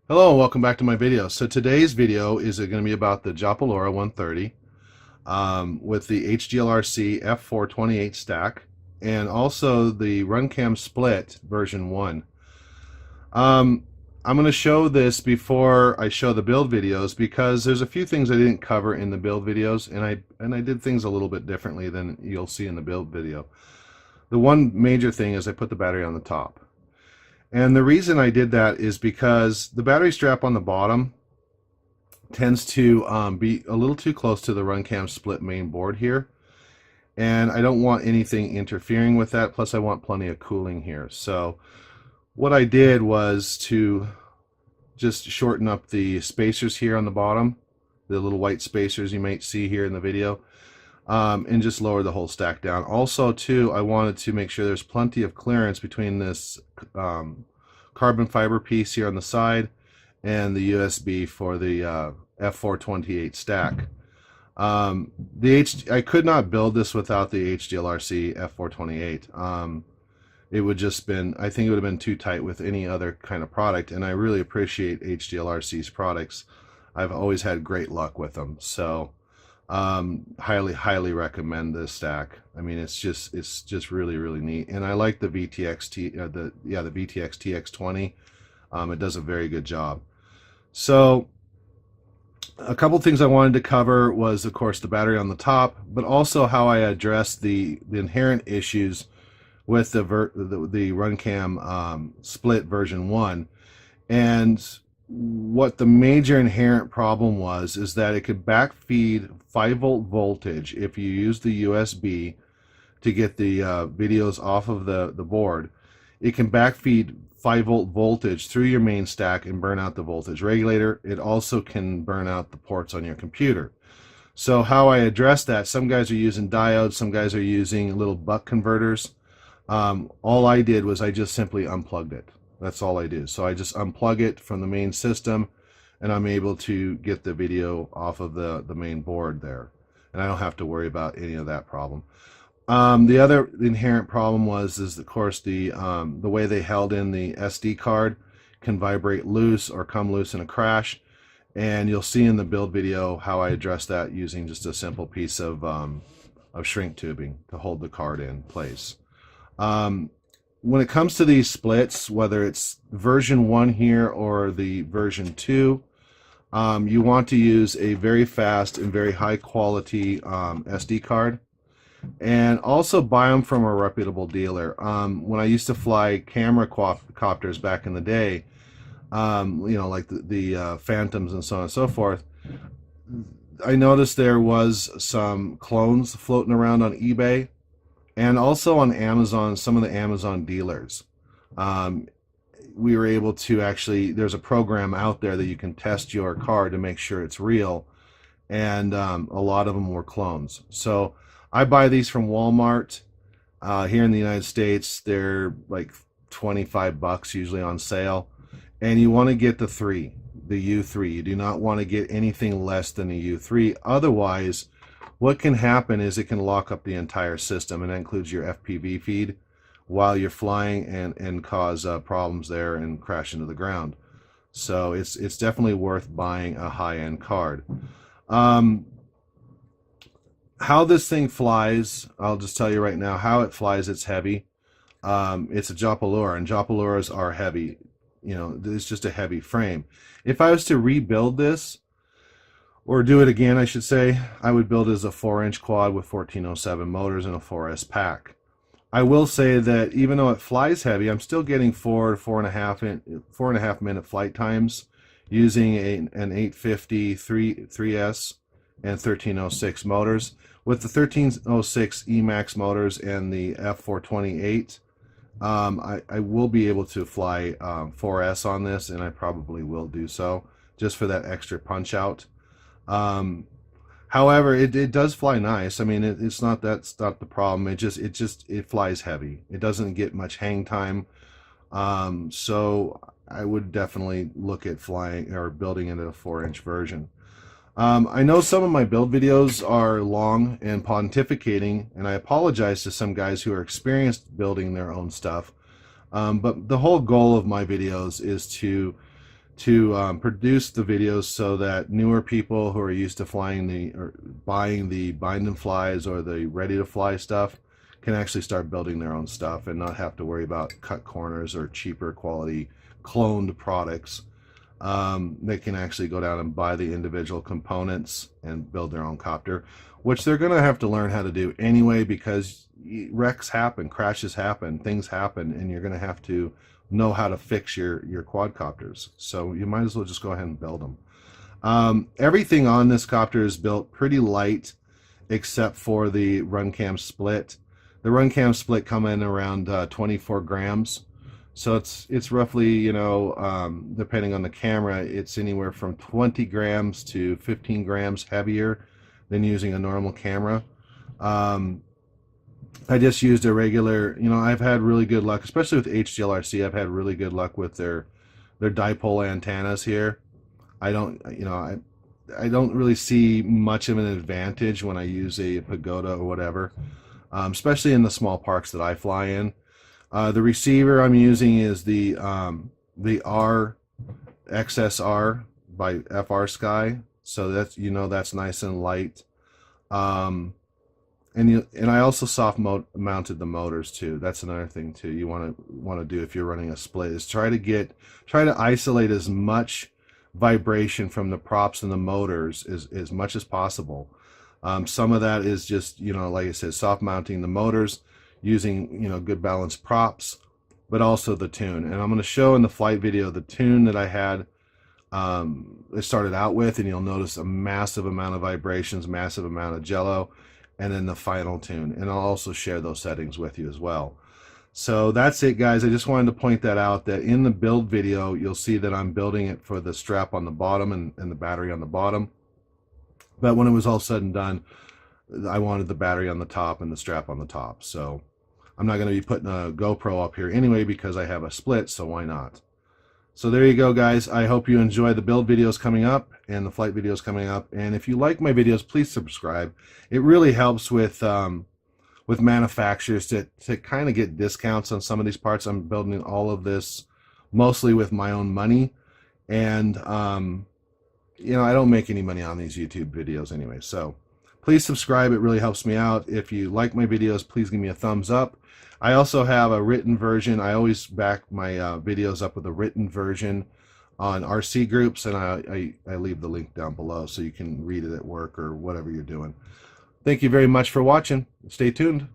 Hello and welcome back to my video. So today's video is going to be about the Japalura 130 with the HGLRC F428 stack and also the Runcam Split version 1. I'm going to show this before I show the build videos because there's a few things I didn't cover in the build videos, and I did things a little bit differently than you'll see in the build video. The one major thing is I put the battery on the top. And the reason I did that is because the battery strap on the bottom tends to be a little too close to the Runcam Split main board here. And I don't want anything interfering with that. Plus I want plenty of cooling here. So what I did was to just shorten up the spacers here on the bottom, the little white spacers you might see here in the video, and just lower the whole stack down. Also too, I wanted to make sure there's plenty of clearance between this carbon fiber piece here on the side and the USB for the F428 stack. I could not build this without the HGLRC F428. It would just been, I think it would have been too tight with any other kind of product, and I really appreciate HGLRC's products. I've always had great luck with them. So highly recommend this stack. I mean, it's just really neat, and I like the VTX the VTX TX20. It does a very good job. So a couple things I wanted to cover was, of course, the battery on the top, but also how I addressed the inherent issues with the Runcam Split version 1. And what the major inherent problem was is that it could backfeed 5-volt voltage if you use the USB to get the videos off of the board. It can backfeed 5-volt voltage through your main stack and burn out the voltage regulator. It also can burn out the ports on your computer. So how I address that, some guys are using diodes, some guys are using little buck converters. All I did was I just simply unplugged it. That's all I do. So I just unplug it from the main system, and I'm able to get the video off of the main board there, and I don't have to worry about any of that problem. The other inherent problem is of course the way they held in the SD card can vibrate loose or come loose in a crash, and you'll see in the build video how I address that using just a simple piece of shrink tubing to hold the card in place. When it comes to these splits, whether it's version 1 here or the version 2, you want to use a very fast and very high quality SD card, and also buy them from a reputable dealer. When I used to fly camera copters back in the day, you know, like the Phantoms and so on and so forth, I noticed there was some clones floating around on eBay and also on Amazon, some of the Amazon dealers. We were able to actually, there's a program out there that you can test your card to make sure it's real, and a lot of them were clones. So I buy these from Walmart. Here in the United States, they're like 25 bucks usually on sale, and you want to get the U3. You do not want to get anything less than a U3. Otherwise, what can happen is it can lock up the entire system, and that includes your FPV feed while you're flying, and cause problems there and crash into the ground. So it's definitely worth buying a high-end card. How this thing flies, I'll just tell you right now how it flies. It's heavy. It's a Japalura, and Japaluras are heavy. You know, it's just a heavy frame. If I was to rebuild this, or do it again, I should say, I would build it as a 4-inch quad with 1407 motors and a 4S pack. I will say that even though it flies heavy, I'm still getting 4.5 minute flight times using an 850 3S and 1306 motors. With the 1306 Emax motors and the F428, I will be able to fly 4S on this, and I probably will do so just for that extra punch out. However, it does fly nice. I mean, it's not, that's not the problem. It flies heavy. It doesn't get much hang time. So I would definitely look at flying or building it in a 4-inch version. I know some of my build videos are long and pontificating, and I apologize to some guys who are experienced building their own stuff. But the whole goal of my videos is to to produce the videos so that newer people who are used to flying or buying the bind and flies or the ready to fly stuff can actually start building their own stuff and not have to worry about cut corners or cheaper quality cloned products. They can actually go down and buy the individual components and build their own copter, which they're going to have to learn how to do anyway, because wrecks happen, crashes happen, things happen, and you're going to have to know how to fix your quadcopters. So you might as well just go ahead and build them. Everything on this copter is built pretty light except for the Runcam split. The Runcam split come in around 24 grams. So it's roughly, you know, depending on the camera, it's anywhere from 20 grams to 15 grams heavier than using a normal camera. I just used a regular, you know, I've had really good luck, especially with HGLRC. I've had really good luck with their dipole antennas here. I don't, you know, I don't really see much of an advantage when I use a Pagoda or whatever, especially in the small parks that I fly in. The receiver I'm using is the R-XSR by FR Sky, so that's, you know, that's nice and light. And I also soft mounted the motors too. That's another thing too you want to do if you're running a split, is try to isolate as much vibration from the props and the motors as much as possible. Some of that is just, you know, like I said, soft mounting the motors, using, you know, good balanced props, but also the tune. And I'm going to show in the flight video the tune that I had it started out with, and you'll notice a massive amount of vibrations, massive amount of jello, and then the final tune. And I'll also share those settings with you as well. So that's it, guys. I just wanted to point that out, that in the build video you'll see that I'm building it for the strap on the bottom and the battery on the bottom. But when it was all said and done, I wanted the battery on the top and the strap on the top. So I'm not going to be putting a GoPro up here anyway because I have a split, so why not? So there you go, guys. I hope you enjoy the build videos coming up and the flight videos coming up. And if you like my videos, please subscribe. It really helps with manufacturers to kind of get discounts on some of these parts. I'm building all of this mostly with my own money. And, you know, I don't make any money on these YouTube videos anyway. So please subscribe. It really helps me out. If you like my videos, please give me a thumbs up. I also have a written version. I always back my videos up with a written version on RC groups, and I leave the link down below so you can read it at work or whatever you're doing. Thank you very much for watching. Stay tuned.